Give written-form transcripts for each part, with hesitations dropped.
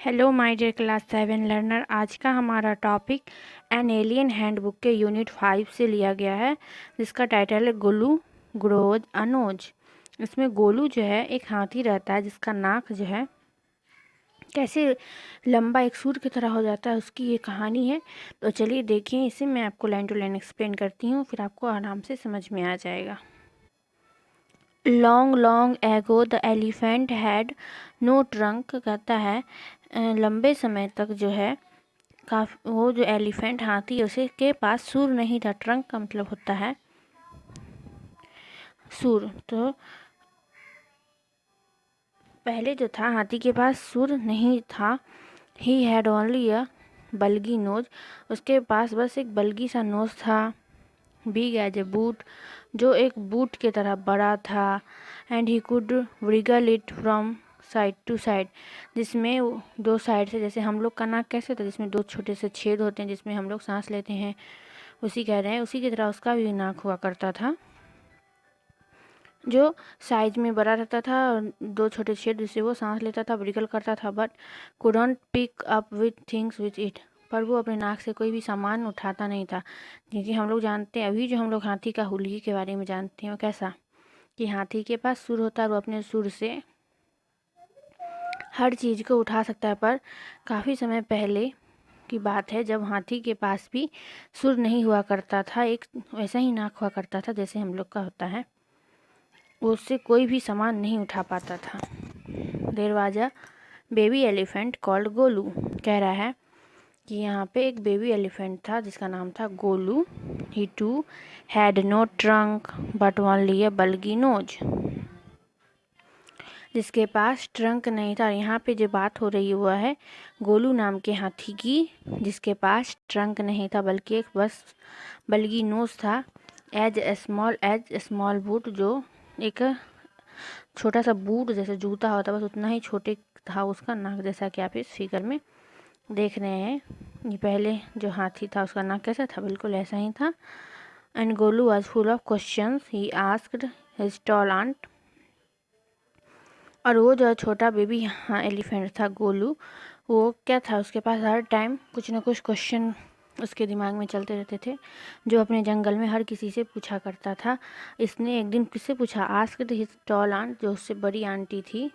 Hello my dear class 7 learner. आज का हमारा टॉपिक एन एलियन हैंडबुक के यूनिट 5 से लिया गया है, जिसका टाइटल है गोलू ग्रोज अनोज। इसमें गोलू जो है एक हाथी रहता है जिसका नाक जो है कैसे लंबा एक सूर की तरह हो जाता है, उसकी ये कहानी है। तो चलिए देखिए, इसे मैं आपको लाइन टू लाइन एक्सप्लेन करती हूँ, फिर आपको आराम से समझ में आ जाएगा। Long long ago the elephant had no trunk. कहता है लंबे समय तक जो है वो जो एलिफेंट हाथी उसे के पास सूर नहीं था। ट्रंक का मतलब होता है सूर। तो पहले जो था हाथी के पास सूर नहीं था। He had only a bulgy nose. उसके पास बस एक बल्गी सा नोज था। बिग एज ए बूट, जो एक बूट की तरह बड़ा था। And he could wriggle it from side to side, जिसमें दो साइड से, जैसे हम लोग का नाक कैसे होता है जिसमें दो छोटे से छेद होते हैं जिसमें हम लोग सांस लेते हैं, उसी कह रहे हैं, उसी की तरह उसका भी नाक हुआ करता था, जो साइज में बड़ा रहता था और दो छोटे छेद जिससे वो सांस लेता था, wriggle करता था। But couldn't pick up with things with it, पर वो अपने नाक से कोई भी सामान उठाता नहीं था। क्योंकि हम लोग जानते हैं, अभी जो हम लोग हाथी का हुलिये के बारे में जानते हैं, वो कैसा कि हाथी के पास सुर होता है और वो अपने सुर से हर चीज़ को उठा सकता है। पर काफ़ी समय पहले की बात है जब हाथी के पास भी सुर नहीं हुआ करता था, एक वैसा ही नाक हुआ करता था जैसे हम लोग का होता है। उससे कोई भी सामान नहीं उठा पाता था। दरवाजा बेबी एलिफेंट कॉल्ड गोलू। कह रहा है कि यहाँ पे एक बेबी एलिफेंट था जिसका नाम था Golu. He too had no trunk but only a bulgy nose, जिसके पास ट्रंक नहीं था। यहाँ पे जो बात हो रही हुआ है गोलू नाम के हाथी की, जिसके पास ट्रंक नहीं था बल्कि एक बस बल्गी नोज था। एज स्मॉल बूट, जो एक छोटा सा बूट जैसे जूता होता बस उतना ही छोटे था उसका नाक, जैसा कि आप इस फिगर में देख रहे हैं। ये पहले जो हाथी था उसका नाक कैसा था, बिल्कुल ऐसा ही था। And Golu was full of questions he asked his tall aunt. और वो जो छोटा बेबी एलिफेंट था गोलू, वो क्या था, उसके पास हर टाइम कुछ ना कुछ क्वेश्चन उसके दिमाग में चलते रहते थे, जो अपने जंगल में हर किसी से पूछा करता था। इसने एक दिन किससे पूछा, आस्क्ड हिज टॉल आंट, जो उससे बड़ी आंटी थी,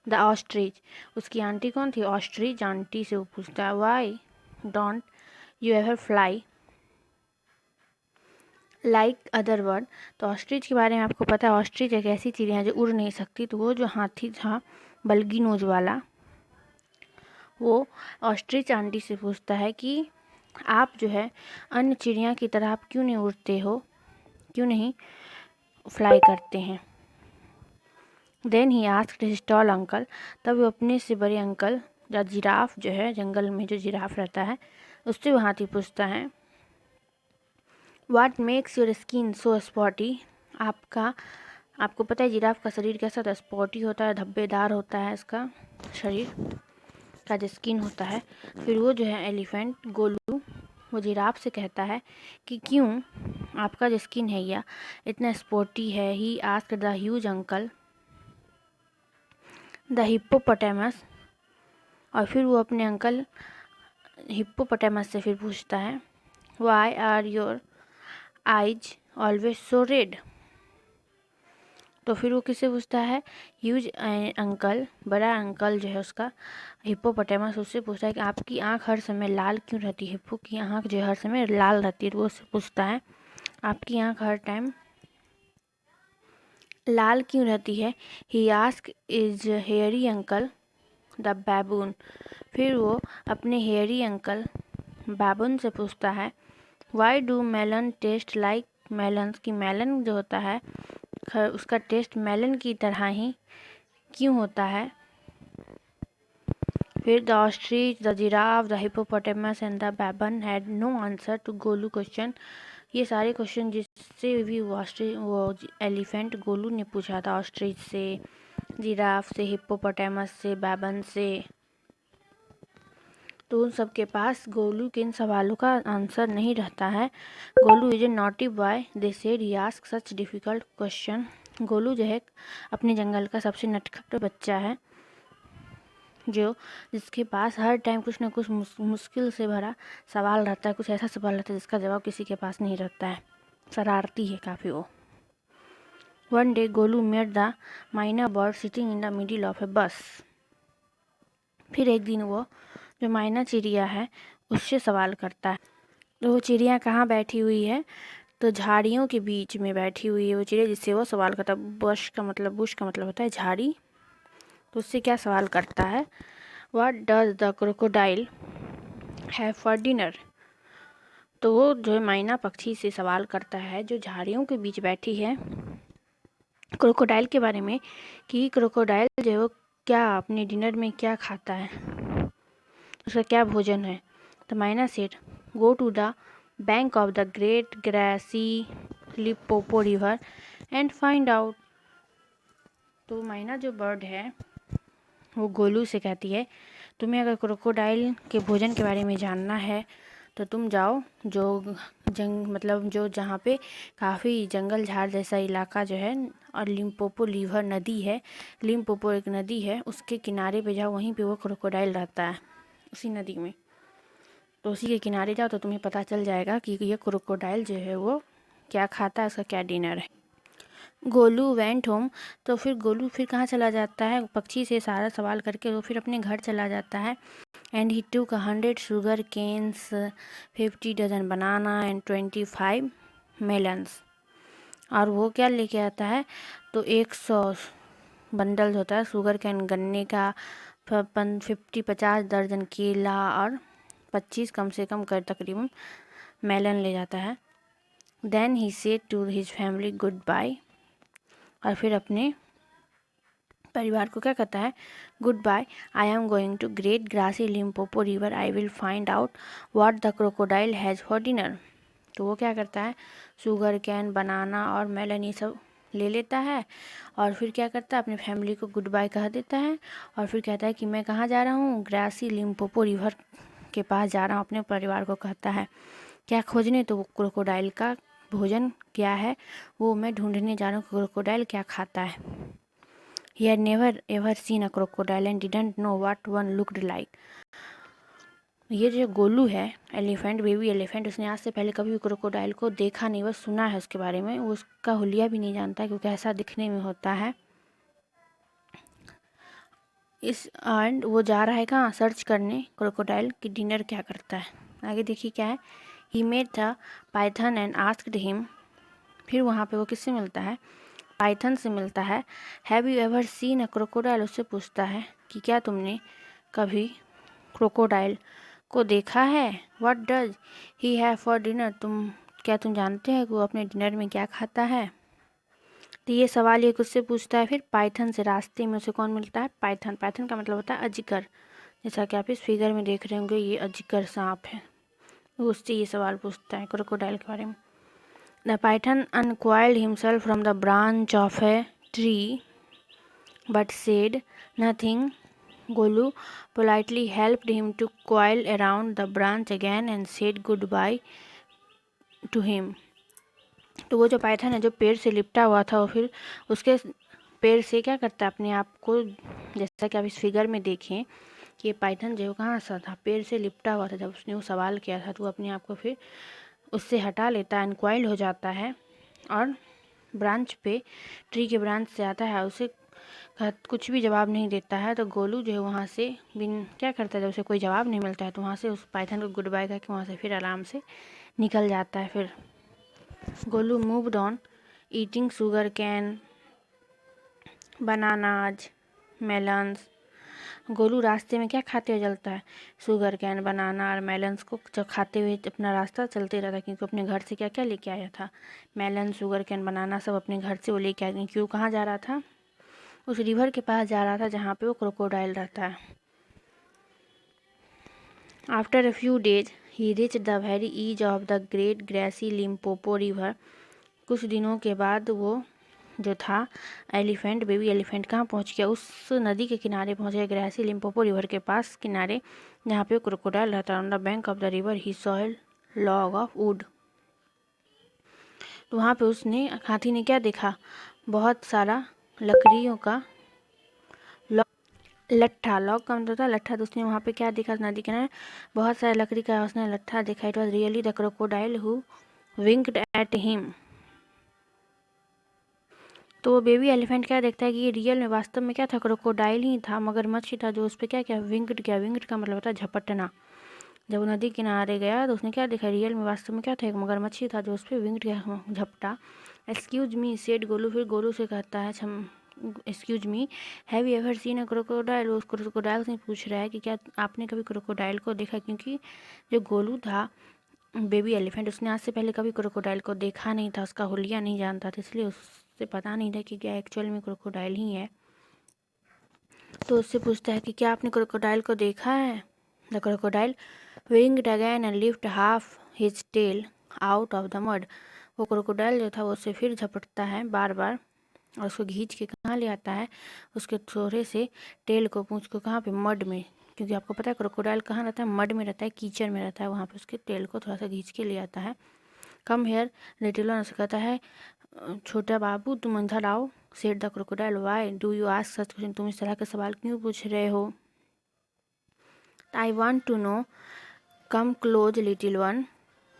द ऑस्ट्रिच। उसकी आंटी कौन थी, ऑस्ट्रिच आंटी से वो पूछता है, why don't you ever fly like other bird. तो ऑस्ट्रिच के बारे में आपको पता है, ऑस्ट्रिच एक ऐसी चिड़िया है जो उड़ नहीं सकती। तो वो जो हाथी था बल्गी नोज वाला, वो ऑस्ट्रिच आंटी से पूछता है कि आप जो है अन्य चिड़िया की तरह आप क्यों नहीं उड़ते हो, क्यों नहीं फ्लाई करते हैं। Then he asked his tall uncle. तब वो अपने से बड़े अंकल, या जिराफ जो है, जंगल में जो जिराफ रहता है, उससे वो हाथी पूछता है, what makes your skin so spotty. आपको पता है जिराफ का शरीर कैसा होता है, स्पॉटी होता है, धब्बेदार होता है इसका शरीर का जो स्किन होता है। फिर वो जो है एलिफेंट गोलू, वो जिराफ से कहता है कि क्यों आपका जो स्किन है या इतना स्पॉटी है। He asked the huge uncle the hippopotamus. और फिर वो अपने अंकल हिप्पोपोटामस से फिर पूछता है, why are your eyes always so red. तो फिर वो किससे पूछता है, ह्यूज अंकल, बड़ा अंकल जो है उसका हिप्पोपोटामस, उससे पूछता है कि आपकी आंख हर समय लाल क्यों रहती है। हिप्पो की आंख जो है हर समय लाल रहती है। तो वो उससे पूछता है, आपकी आंख हर टाइम लाल क्यों रहती है। He ask his hairy uncle the baboon. फिर वो अपने हेयरी अंकल बैबून से पूछता है, why do melon taste like melons, की मेलन जो होता है उसका टेस्ट मेलन की तरह ही क्यों होता है। फिर the ostrich, the giraffe, the hippopotamus and the baboon had no answer to Golu question. ये सारे क्वेश्चन जिससे भी वो एलिफेंट गोलू ने पूछा था, ऑस्ट्रिच से, जिराफ से, हिप्पोपोटामस से, बैबन से, तो उन सब के पास गोलू के इन सवालों का आंसर नहीं रहता है। Golu is a naughty boy, they said he ask such difficult question. Golu जो है अपने जंगल का सबसे नटखट बच्चा है। जिसके पास हर टाइम कुछ ना कुछ मुश्किल से भरा सवाल रहता है, कुछ ऐसा सवाल रहता है जिसका जवाब किसी के पास नहीं रहता है। शरारती है काफ़ी वो। One day Golu met the myna bird sitting in the middle of a bus. फिर एक दिन वो जो माइना चिड़िया है उससे सवाल करता है। तो वो चिड़िया कहाँ बैठी हुई है? तो झाड़ियों के बीच में बैठी हुई है वो चिड़िया, जिससे वो सवाल करता है। बुश का मतलब होता है झाड़ी। तो उससे क्या सवाल करता है? What does the crocodile have for dinner? तो वो जो है माइना पक्षी से सवाल करता है जो झाड़ियों के बीच बैठी है क्रोकोडाइल के बारे में, कि क्रोकोडाइल जो है वो क्या अपने डिनर में क्या खाता है, उसका क्या भोजन है। तो Myna said, go to the bank of the great grassy Limpopo river and find out. तो माइना जो बर्ड है वो गोलू से कहती है, तुम्हें अगर क्रोकोडाइल के भोजन के बारे में जानना है तो तुम जाओ जो जो जहाँ पे काफ़ी जंगल झाड़ जैसा इलाका जो है और लिम्पोपो रिवर नदी है, लिम्पोपो एक नदी है, उसके किनारे पे जाओ, वहीं पे वो क्रोकोडाइल रहता है उसी नदी में। तो उसी के किनारे जाओ तो तुम्हें पता चल जाएगा कि ये क्रोकोडाइल जो है वो क्या खाता है, उसका क्या डिनर है। Golu went home. तो फिर गोलू फिर कहाँ चला जाता है? पक्षी से सारा सवाल करके वो फिर अपने घर चला जाता है। And he took 100 sugar canes, 50 dozen banana and 25 melons. और वो क्या लेके आता है? तो 100 बंडल होता है शुगर कैन गन्ने का, 50 दर्जन केला और 25 कम से कम कर तकरीबन मेलन ले जाता है। Then he said to his family good bye. और फिर अपने परिवार को क्या कहता है? Good bye, I am going to great grassy Limpopo river, I will find out what the crocodile has for dinner. तो वो क्या करता है? शुगर कैन, बनाना और मेलन ये सब ले लेता है और फिर क्या करता है? अपने फैमिली को गुड बाय कह देता है और फिर कहता है कि मैं कहाँ जा रहा हूँ? ग्रासी लिम्पोपो रिवर के पास जा रहा हूँ। अपने परिवार को कहता है क्या खोजने? तो वो क्रोकोडाइल का भोजन क्या है वो मैं ढूंढने जा रहा हूँ, क्रोकोडाइल क्या खाता है। He had never ever seen a crocodile and didn't know what one looked like. ये जो गोलू है एलिफेंट, बेबी एलिफेंट, उसने आज से पहले कभी भी क्रोकोडाइल को देखा नहीं, बस सुना है उसके बारे में। वो उसका हुलिया भी नहीं जानता क्योंकि ऐसा दिखने में होता है। इस एंड वो जा रहा है कहाँ? सर्च करने क्रोकोडाइल की डिनर क्या करता है। आगे देखिए क्या है। He met the python and asked him. फिर वहाँ पे वो किससे मिलता है? पाइथन से मिलता है। Have you ever seen a crocodile? उससे पूछता है कि क्या तुमने कभी क्रोकोडाइल को देखा है। What does he have for dinner? तुम जानते हैं कि वो अपने डिनर में क्या खाता है। तो ये सवाल एक उससे पूछता है। फिर पाइथन से रास्ते में उसे कौन मिलता है? पाइथन। पाइथन का मतलब होता है अजगर, जैसा कि आप इस फिगर में देख रहे होंगे, ये अजगर सांप है। वो उससे ये सवाल पूछता है क्रोकोडाइल के बारे में। The python uncoiled himself from the branch of a tree but said nothing. Golu politely helped him to coil around the branch again and said goodbye to him. तो वो जो पाइथन है जो पेड़ से लिपटा हुआ था, वो फिर उसके पेड़ से क्या करता है? अपने आप को, जैसा कि आप इस फिगर में देखें कि ये पाइथन जो कहाँ सा था? पेड़ से लिपटा हुआ था। जब उसने वो सवाल किया था तो वो अपने आप को फिर उससे हटा लेता है, अनकॉइल्ड हो जाता है और ब्रांच पे, ट्री के ब्रांच से आता है। उसे कुछ भी जवाब नहीं देता है। तो गोलू जो है वहाँ से क्या करता है? जब उसे कोई जवाब नहीं मिलता है तो वहाँ से उस पाइथन को गुड बाय करके वहाँ से फिर आराम से निकल जाता है। फिर Golu moved on eating sugar cane, bananas, melons. Golu रास्ते में क्या खाते हुए चलता है? शुगर कैन, बनाना और मेलन्स को जब खाते हुए अपना रास्ता चलते रहता है, क्योंकि अपने घर से क्या क्या लेके आया था? मेलन, शुगर कैन, बनाना सब अपने घर से वो लेके आया। क्यों? कहाँ जा रहा था? उस रिवर के पास जा रहा था जहाँ पे वो क्रोकोडाइल रहता है। After a few days he reach the very edge of the great grassy Limpopo river. कुछ दिनों के बाद वो जो था एलिफेंट, बेबी एलिफेंट, कहाँ पहुँच गया? उस नदी के किनारे पहुँच गया, ग्रेसी लिम्पोपो रिवर के पास किनारे, जहाँ पे क्रोकोडाइल रहता है। On the bank of the river he saw a log of would. तो वहाँ पे उसने, हाथी ने क्या देखा? बहुत सारा लकड़ियों का लॉग। लट्ठा, लॉग का मतलब था लट्ठा। तो उसने वहाँ पे क्या देखा नदी किनारे, बहुत सारा लकड़ी का उसने लट्ठा देखा। It was really the crocodile who winked at him. तो वो बेबी एलिफेंट क्या देखता है कि ये रियल में वास्तव में क्या था, क्रोकोडाइल ही था, मगरमच्छ ही था, जो उस पर क्या क्या विंक्ड किया। विंक्ड का मतलब होता है झपटना। जब वो नदी किनारे गया तो उसने क्या देखा, रियल में वास्तव में क्या था, एक मगरमच्छ ही था जो उस पर विंक्ड किया, झपटा। Excuse me said Golu. फिर गोलू से कहता है excuse me, have you ever seen a crocodile. उस क्रोकोडाइल से पूछ रहा है कि क्या आपने कभी क्रोकोडाइल को देखा, क्योंकि जो गोलू था बेबी एलिफेंट, उसने आज से पहले कभी क्रोकोडाइल को देखा नहीं था, उसका हुलिया नहीं जानता था, इसलिए उससे पता नहीं था कि क्या एक्चुअल में क्रोकोडाइल ही है। तो उससे पूछता है कि क्या आपने क्रोकोडाइल को देखा है। The crocodile winked again and lift half his tail out of the mud. वो क्रोकोडाइल जो था वो उससे फिर झपटता है बार बार, और उसको खींच के कहाँ ले आता है, उसके थोड़े से टेल को, पूंछ को, कहाँ पे, मड में। क्योंकि आपको पता है क्रोकोडाइल कहाँ रहता है, मड में रहता है, कीचड़ में रहता है, वहाँ पे उसके टेल को थोड़ा सा खींच के ले आता है। कम हेयर लिटिल वन, उससे कहता है छोटा बाबू तुम अंदर आओ। Said the crocodile why do you ask such question. तुम इस तरह के सवाल क्यों पूछ रहे हो। I want to know, come close little one,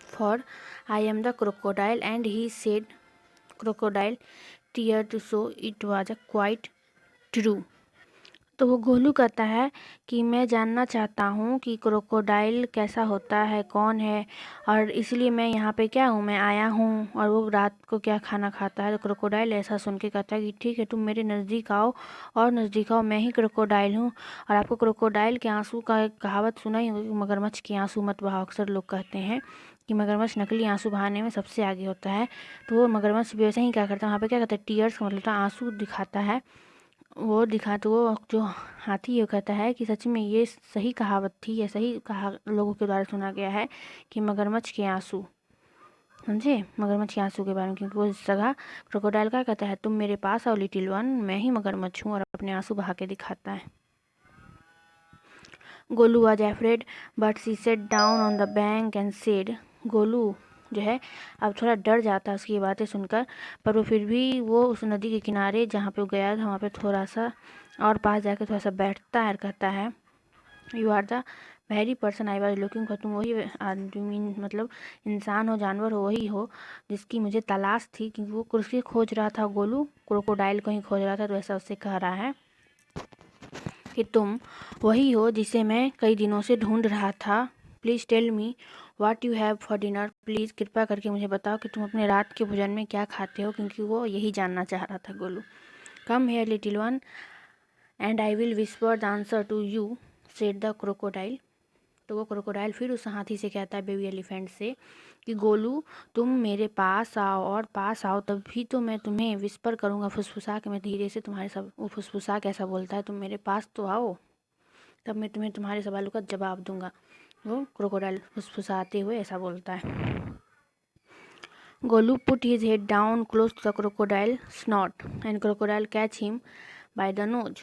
for I am the crocodile. And he said crocodile tear to show it was a quite true. तो वो गोलू कहता है कि मैं जानना चाहता हूँ कि क्रोकोडाइल कैसा होता है, कौन है, और इसलिए मैं यहाँ पे क्या हूँ, मैं आया हूँ, और वो रात को क्या खाना खाता है। तो क्रोकोडाइल ऐसा सुन के कहता है कि ठीक है, तुम मेरे नज़दीक आओ और नज़दीक आओ, मैं ही क्रोकोडाइल हूँ। और आपको क्रोकोडाइल के आंसू का एक कहावत सुना ही होगी, मगरमच्छ के आंसू मत बहाओ। अक्सर लोग कहते हैं कि मगरमच्छ नकली आंसू बहाने में सबसे आगे होता है। तो वो मगरमच्छ भी वैसे ही क्या करता है, वहाँ पे क्या करता है, टीयर्स का मतलब आंसू दिखाता है। वो दिखा तो वो जो हाथी ये कहता है कि सच में ये सही कहावत थी, या सही कहा लोगों के द्वारा सुना गया है कि मगरमच्छ के आंसू, समझे, मगरमच्छ के आंसू के बारे में। क्योंकि वो इस जगह क्रोकोडाइल का कहता है तुम मेरे पास आओ लिटिल वन, मैं ही मगरमच्छ हूँ, और अपने आंसू बहा के दिखाता है। Golu was afraid but she sat down on the bank and said. Golu जो है अब थोड़ा डर जाता है उसकी बातें सुनकर, पर वो फिर भी वो उस नदी के किनारे जहाँ पे वो गया था वहाँ पे थोड़ा सा और पास जाकर थोड़ा सा बैठता है और कहता है you are the very person I was looking for. तुम वही आदमी, मतलब इंसान हो, जानवर हो, वही हो जिसकी मुझे तलाश थी। क्योंकि वो कुर्सी खोज रहा था, गोलू क्रोकोडाइल को ही खोज रहा था, तो ऐसा उससे कह रहा है कि तुम वही हो जिसे मैं कई दिनों से ढूंढ रहा था। Please tell me what you have for dinner. Please कृपया करके मुझे बताओ कि तुम अपने रात के भोजन में क्या खाते हो, क्योंकि वो यही जानना चाह रहा था Golu. Come here little one and I will whisper the answer to you, said the crocodile. तो वो क्रोकोडाइल फिर उस हाथी से कहता है, बेबी एलिफेंट से, कि गोलू तुम मेरे पास आओ, और पास आओ तभी तो मैं तुम्हें विस्पर करूँगा, फुसफुसा के मैं धीरे से तुम्हारे सब, वो फुसफुसा कैसा बोलता है, तुम मेरे पास तो आओ तब मैं तुम्हें तुम्हारे सवालों का जवाब दूंगा। वो क्रोकोडाइल फुसफुसाते हुए ऐसा बोलता है। Golu put his head down close to the crocodile snout and crocodile catch him by the nose.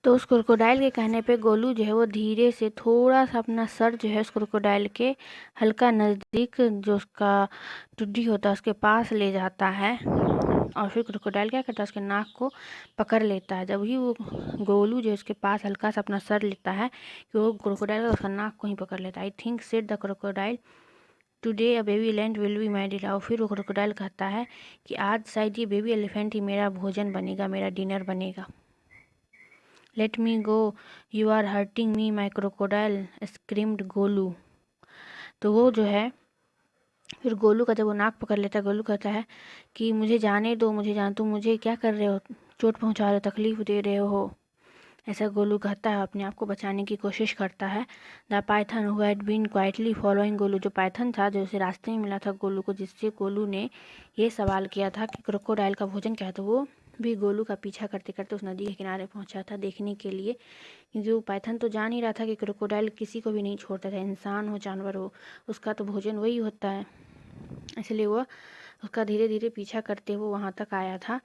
तो उस क्रोकोडाइल के कहने पे गोलू जो है वो धीरे से थोड़ा सा अपना सर जो है उस क्रोकोडाइल के हल्का नज़दीक, जो उसका टुड्डी होता है उसके पास ले जाता है, और फिर क्रोकोडाइल क्या करता है, उसके नाक को पकड़ लेता है। जब ही वो गोलू जो उसके पास हल्का सा अपना सर लेता है कि वो क्रोकोडाइल उसका नाक को ही पकड़ लेता है। I think said the crocodile today a baby elephant will be my dinner. और फिर वो क्रोकोडाइल कहता है कि आज शायद ये बेबी एलिफेंट ही मेरा भोजन बनेगा, मेरा डिनर बनेगा। Let me go, you are hurting me my crocodile, screamed Golu. तो वो जो है फिर गोलू का जब वो नाक पकड़ लेता है, गोलू कहता है कि मुझे जाने दो, मुझे जान, तुम मुझे क्या कर रहे हो, चोट पहुंचा रहे हो, तकलीफ दे रहे हो, ऐसा गोलू कहता है, अपने आप को बचाने की कोशिश करता है। The python who had been quietly following Golu, जो पाइथन था जो उसे रास्ते में मिला था गोलू को, जिससे गोलू ने ये सवाल किया था कि क्रोकोडाइल का भोजन क्या है, तो वो भी गोलू का पीछा करते करते उस नदी के किनारे पहुंचा था देखने के लिए। क्योंकि वो पाइथन तो जान ही रहा था कि क्रोकोडाइल किसी को भी नहीं छोड़ता था, इंसान हो जानवर हो, उसका तो भोजन वही होता है। इसलिए वो उसका धीरे धीरे पीछा करते हुए वहाँ तक आया था,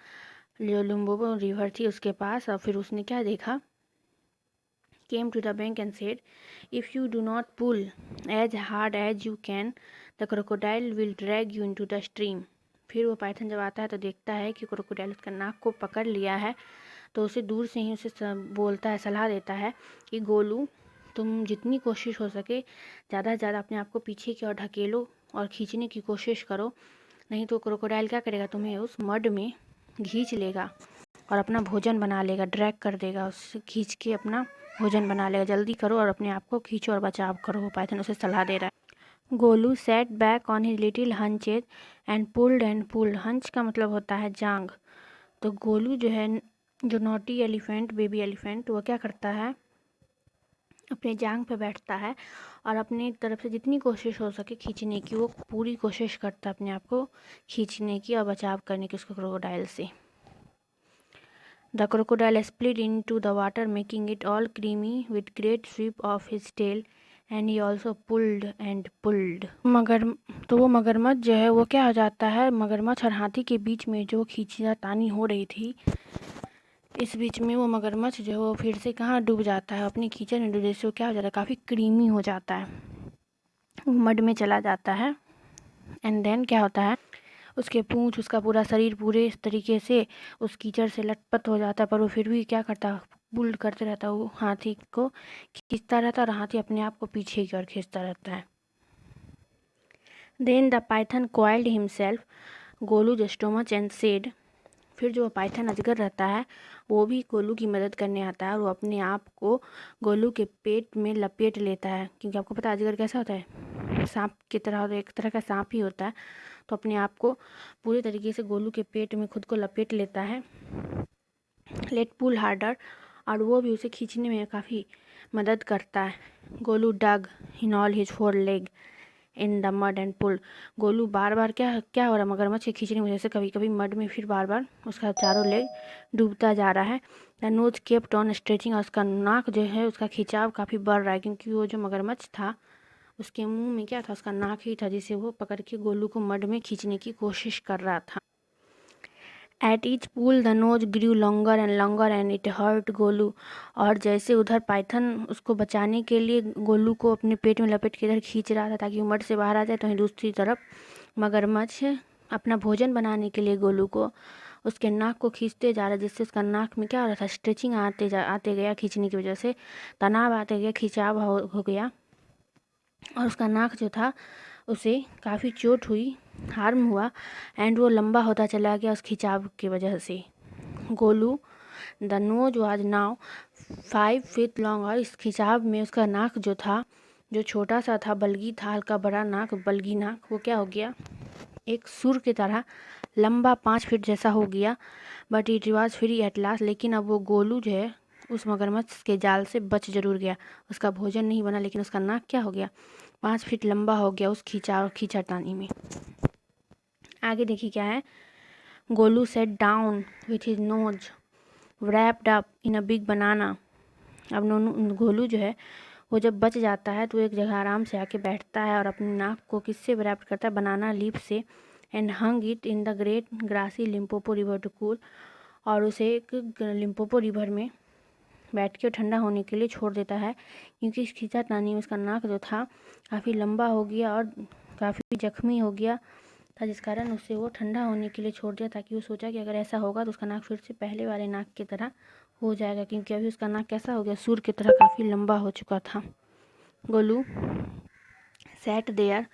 जो लिम्बोबो रिवर थी उसके पास। और फिर उसने क्या देखा, came to the bank and said, if you do not pull as hard as you can, the crocodile will drag you into the stream. फिर वो पाइथन जब आता है तो देखता है कि क्रोकोडाइल उसका नाक को पकड़ लिया है, तो उसे दूर से ही उसे बोलता है, सलाह देता है कि गोलू, तुम जितनी कोशिश हो सके ज़्यादा से ज़्यादा अपने आप को पीछे की ओर ढकेलो और खींचने की कोशिश करो, नहीं तो क्रोकोडाइल क्या करेगा, तुम्हें उस मड में खींच लेगा और अपना भोजन बना लेगा, ड्रैग कर देगा, उससे खींच के अपना भोजन बना लेगा। जल्दी करो और अपने आप को खींचो और बचाव करो। वो पाइथन उसे सलाह दे रहा है। Golu sat back on his little haunches and pulled. Haunch का मतलब होता है जांग। तो गोलू जो है, जो नॉटी एलिफेंट, बेबी एलिफेंट, वो क्या करता है, अपने जांग पे बैठता है और अपनी तरफ से जितनी कोशिश हो सके खींचने की, वो पूरी कोशिश करता है अपने आप को खींचने की और बचाव करने की उसको क्रोकोडाइल से। The crocodile split into the water, making it all creamy with great sweep of his tail, and he also pulled and pulled. वो मगरमच्छ जो है वो क्या हो जाता है, मगरमच्छ और हाथी के बीच में जो खींचातानी हो रही थी, इस बीच में वो मगरमच्छ जो है वो फिर से कहाँ डूब जाता है, अपनी कीचड़ में डूब, जैसे वो क्या हो जाता है, काफ़ी क्रीमी हो जाता है, वो मड में चला जाता है। एंड देन क्या होता है, उसके पूँछ, उसका पूरा शरीर पूरे इस तरीके से उस कीचड़ से लटपट हो जाता है, पर वो फिर भी क्या करता है, पुल करते रहता है, वो हाथी को खींचता रहता है और हाथी अपने आप को पीछे की ओर खींचता रहता है। Then the python coiled himself Golu the stomach and said. फिर जो पाइथन अजगर रहता है वो भी गोलू की मदद करने आता है और वो अपने आप को गोलू के पेट में लपेट लेता है, क्योंकि आपको पता है अजगर कैसा होता है, सांप की तरह होता है, एक तरह का सांप ही होता है। तो अपने आप को पूरे तरीके से गोलू के पेट में खुद को लपेट लेता है। लेट पुल हार्डर, और वो भी उसे खींचने में काफ़ी मदद करता है। Golu dug in all his 4 leg in the mud and pull. Golu बार बार क्या क्या हो रहा है, मगरमच्छ के खींचने की वजह से कभी कभी मड में, फिर बार बार उसका चारों लेग डूबता जा रहा है। The nose kept on stretching, और उसका नाक जो है उसका खिंचाव काफ़ी बढ़ रहा है, क्योंकि वो जो मगरमच्छ था उसके मुंह में क्या था, उसका नाक ही था, जिसे वो पकड़ के गोलू को मड में खींचने की कोशिश कर रहा था। At each pull the nose grew longer and it hurt Golu. और जैसे उधर पाइथन उसको बचाने के लिए गोलू को अपने पेट में लपेट के इधर खींच रहा था ताकि वो मड से बाहर आ जाए, तो वहीं दूसरी तरफ मगरमच्छ अपना भोजन बनाने के लिए गोलू को उसके नाक को खींचते जा रहा है, जिससे उसका नाक में क्या हो रहा था, स्ट्रेचिंग आते गया, खींचने की वजह से तनाव आते गया, खिंचाव हो गया, और उसका नाक जो था उसे काफ़ी चोट हुई, हार्म हुआ, एंड वो लंबा होता चला गया उस खिंचाव की वजह से। Golu the nose was now 5 feet long, और इस खिंचाव में उसका नाक जो था, जो छोटा सा था, बल्गी था, हल्का बड़ा नाक, बल्गी नाक, वो क्या हो गया, एक सुर की तरह लंबा 5 फीट जैसा हो गया। But it was free at last, लेकिन अब वो गोलू जो है उस मगरमच्छ के जाल से बच जरूर गया। उसका भोजन नहीं बना, लेकिन उसका नाक क्या हो गया, 5 फीट लंबा हो गया उस खींचातानी में। आगे देखिए क्या है, Golu set down with his nose wrapped up in a big banana। अब गोलू जो है वो जब बच जाता है तो एक जगह आराम से आके बैठता है और अपनी नाक को किससे रैप करता है, बनाना लीफ से, and hung it in the great grassy Limpopo river to cool. और उसे एक लिम्पोपो रिवर में बैठ के ठंडा होने के लिए छोड़ देता है, क्योंकि इस खींचातानी में उसका नाक जो था काफ़ी लंबा हो गया और काफ़ी जख्मी हो गया था, जिस कारण उसे वो ठंडा होने के लिए छोड़ दिया, ताकि वो सोचा कि अगर ऐसा होगा तो उसका नाक फिर से पहले वाले नाक की तरह हो जाएगा, क्योंकि अभी उसका नाक कैसा हो गया, सूर की तरह काफ़ी लंबा हो चुका था। Golu sat there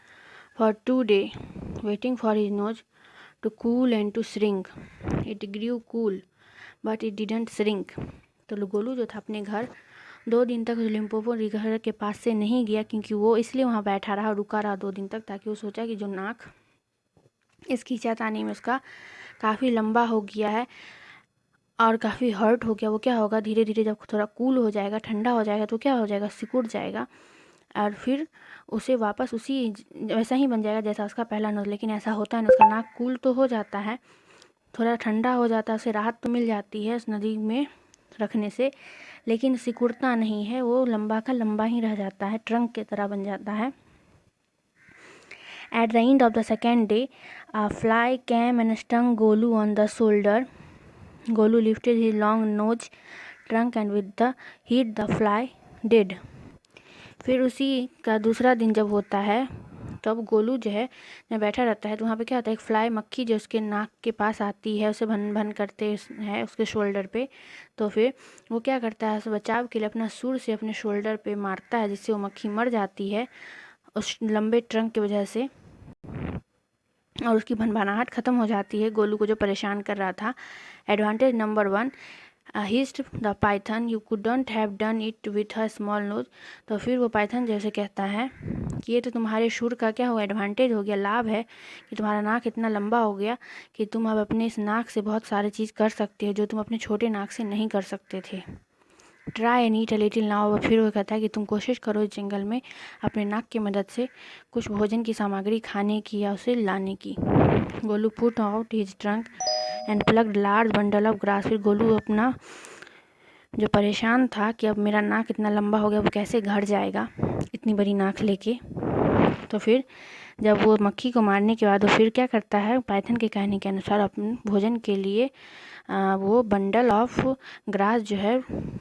for 2 days waiting for his nose to cool and to shrink. It grew cool but it didn't shrink। तो गोलू जो था अपने घर 2 दिन तक लिम्पोपो रिवर के पास से नहीं गया, क्योंकि वो इसलिए वहाँ बैठा रहा, रुका रहा 2 दिन तक, ताकि वो सोचा कि जो नाक इस खींचातानी में उसका काफ़ी लंबा हो गया है और काफ़ी हर्ट हो गया, वो क्या होगा, धीरे धीरे जब थोड़ा कूल हो जाएगा, ठंडा हो जाएगा, तो क्या हो जाएगा, सिकुड़ जाएगा, और फिर उसे वापस उसी वैसा ही बन जाएगा जैसा उसका पहला नोज। लेकिन ऐसा होता है ना, उसका नाक कूल तो हो जाता है, थोड़ा ठंडा हो जाता है, उसे राहत तो मिल जाती है उस नदी में रखने से, लेकिन सिकुड़ता नहीं है, वो लंबा का लंबा ही रह जाता है, ट्रंक की तरह बन जाता है। At the end of the second day, a fly came and stung Golu on the shoulder. Golu lifted his long nose trunk and with the heat the fly dead। फिर उसी का दूसरा दिन जब होता है तो अब गोलू जो है जब बैठा रहता है तो वहाँ पे क्या होता है, एक फ्लाई मक्खी जो उसके नाक के पास आती है, उसे भन भन करते हैं उसके शोल्डर पे। तो फिर वो क्या करता है, उसे बचाव के लिए अपना सूर से अपने शोल्डर पे मारता है, जिससे वो मक्खी मर जाती है उस लंबे ट्रंक की वजह से, और उसकी भनभनाहट ख़त्म हो जाती है गोलू को जो परेशान कर रहा था। Advantage number 1, hissed the python you couldn't have done it with a small nose. तो फिर वो पाइथन जैसे कहता है कि ये तो तुम्हारे शुर का क्या हुआ, एडवांटेज हो गया, लाभ है कि तुम्हारा नाक इतना लंबा हो गया कि तुम अब अपने इस नाक से बहुत सारी चीज़ कर सकते हो जो तुम अपने छोटे नाक से नहीं कर सकते थे। Try and eat a little now. फिर वो कहता है कि तुम कोशिश करो इस जंगल में अपने नाक की मदद से कुछ भोजन की सामग्री खाने की या उसे लाने की। Golu put out his trunk and plucked large bundle of grass. फिर गोलू अपना जो परेशान था कि अब मेरा नाक इतना लंबा हो गया, वो कैसे घर जाएगा इतनी बड़ी नाक लेके। तो फिर जब वो मक्खी को मारने के बाद वो फिर क्या करता है, पाइथन के कहने के अनुसार अपने भोजन के लिए वो बंडल ऑफ ग्रास जो है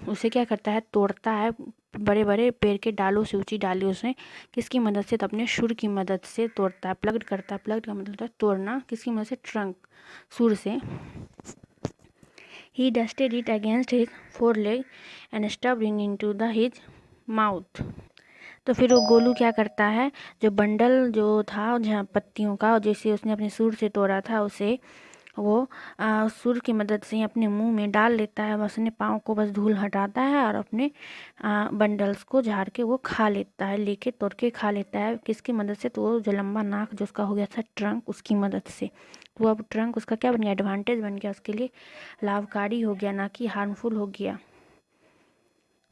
उसे क्या करता है, तोड़ता है बड़े बड़े पेड़ के डालों से, ऊंची डालियों से। किसकी मदद से, तो अपने सुर की मदद से तोड़ता है, प्लग्ड करता है। प्लग्ड का मतलब होता है तोड़ना, किसकी मदद से, ट्रंक, सुर से। He dusted it against his foreleg and stuffed it into his mouth. तो फिर वो गोलू क्या करता है, जो बंडल जो था जहाँ पत्तियों का, जैसे उसने अपने सुर से तोड़ा था, उसे वो सुर की मदद से अपने मुंह में डाल लेता है। बस अपने पाँव को बस धूल हटाता है और अपने बंडल्स को झाड़ के वो खा लेता है, लेके तोड़ के खा लेता है। किसकी मदद से, तो वो जो लंबा नाक जो उसका हो गया था ट्रंक, उसकी मदद से। वो अब ट्रंक उसका क्या बन गया, एडवांटेज बन गया, उसके लिए लाभकारी हो गया, ना कि हार्मफुल हो गया।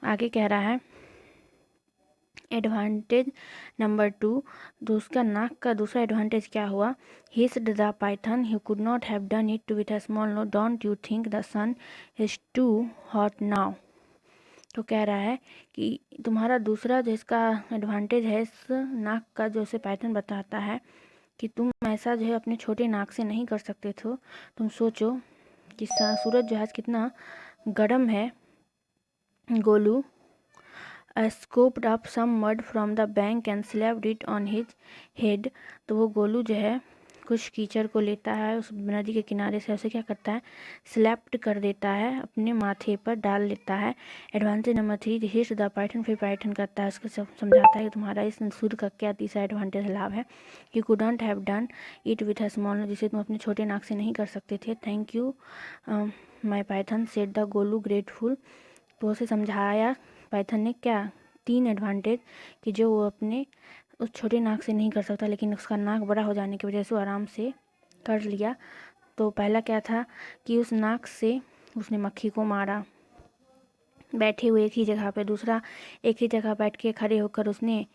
आगे कह रहा है एडवांटेज नंबर 2, तो उसका नाक का दूसरा एडवांटेज क्या हुआ, hissed the python he could not have done it with a small nose, don't you think the sun is too hot now. तो कह रहा है कि तुम्हारा दूसरा जो इसका एडवांटेज है इस नाक का, जो उसे पाइथन बताता है कि तुम ऐसा जो है अपने छोटे नाक से नहीं कर सकते थे। तुम सोचो कि सूरज जो है कितना गर्म है। Golu scooped up some mud from the bank and slapped it on his head। तो वो गोलू जो है कुछ कीचड़ को लेता है उस नदी के किनारे से, उसे क्या करता है, स्लैप्ड कर देता है, अपने माथे पर डाल लेता है। Advantage number 3, hissed the python. फिर पाइथन करता है, उसको समझाता है कि तुम्हारा इस सुर का क्या तीसरा एडवांटेज लाभ है, you couldn't have done it with a small, जिसे तुम अपने छोटे नाक से नहीं कर सकते थे। Thank you my Python, said the Golu grateful. तो उसे समझाया पाइथन ने क्या, 3 एडवांटेज कि जो वो अपने उस छोटे नाक से नहीं कर सकता, लेकिन उसका नाक बड़ा हो जाने की वजह से वो आराम से कर लिया। तो पहला क्या था कि उस नाक से उसने मक्खी को मारा बैठे हुए एक ही जगह पे। दूसरा, एक ही जगह बैठ के खड़े होकर उसने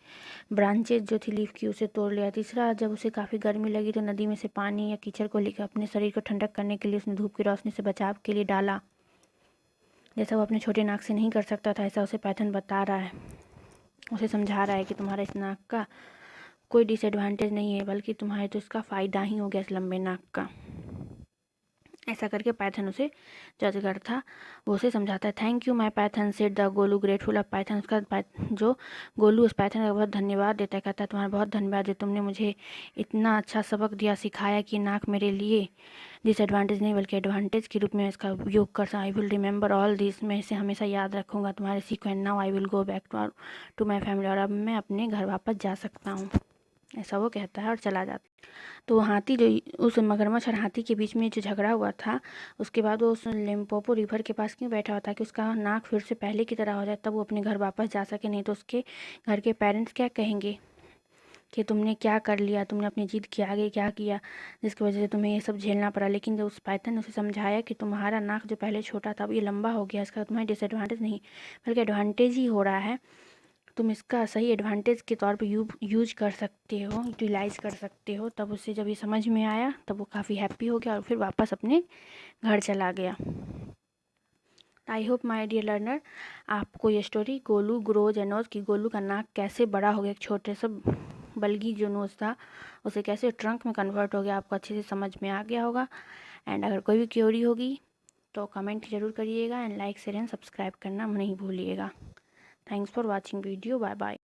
ब्रांचेज जो थी लीफ की उसे तोड़ लिया। तीसरा, जब उसे काफ़ी गर्मी लगी तो नदी में से पानी या कीचड़ को लेकर अपने शरीर को ठंडक करने के लिए उसने धूप की रोशनी से बचाव के लिए डाला। जैसा वो अपने छोटे नाक से नहीं कर सकता था, ऐसा उसे पाइथन बता रहा है, उसे समझा रहा है कि तुम्हारा इस नाक का कोई डिसएडवांटेज नहीं है, बल्कि तुम्हारे तो इसका फ़ायदा ही हो गया इस लंबे नाक का। ऐसा करके पाइथन उसे जज करता, वो उसे समझाता है। Thank you my Python, said the Golu grateful of Python. उसका जो गोलू उस पाइथन का बहुत धन्यवाद देता है, कहता है तुम्हारा बहुत धन्यवाद है, तुमने मुझे इतना अच्छा सबक दिया, सिखाया कि नाक मेरे लिए डिसएडवांटेज नहीं बल्कि एडवांटेज के रूप में इसका उपयोग कर। I will remember all this, मैं इसे हमेशा याद रखूँगा तुम्हारे सीख। And now I will go back to my family, और अब मैं अपने घर वापस जा सकता हूँ, ऐसा वो कहता है और चला जाता है। तो हाथी जो उस मगरमच्छ और हाथी के बीच में जो झगड़ा हुआ था, उसके बाद वो उस लिम्पोपो रिवर के पास क्यों बैठा हुआ था, कि उसका नाक फिर से पहले की तरह हो जाए, तब वो अपने घर वापस जा सके। नहीं तो उसके घर के पेरेंट्स क्या कहेंगे कि तुमने क्या कर लिया, तुमने अपनी जिद के आगे क्या किया जिसकी वजह से तुम्हें ये सब झेलना पड़ा। लेकिन जब उस पाइथन ने उसे समझाया कि तुम्हारा नाक जो पहले छोटा था अब ये लंबा हो गया, इसका तुम्हें डिसएडवांटेज नहीं बल्कि एडवांटेज ही हो रहा है, तुम इसका सही एडवांटेज के तौर पे यूज कर सकते हो, यूटिलाइज कर सकते हो। तब उसे जब ये समझ में आया तब वो काफ़ी हैप्पी हो गया और फिर वापस अपने घर चला गया। I hope my dear learner, आपको ये story Golu grows and nose, कि गोलू का नाक कैसे बड़ा हो गया, एक छोटे से बल्गी जो नोज था उसे कैसे ट्रंक में कन्वर्ट हो गया, आपको अच्छे से समझ में आ गया होगा। एंड अगर कोई भी क्वेरी होगी तो कमेंट ज़रूर करिएगा, and like share and subscribe करना नहीं भूलिएगा। Thanks for watching video, bye bye.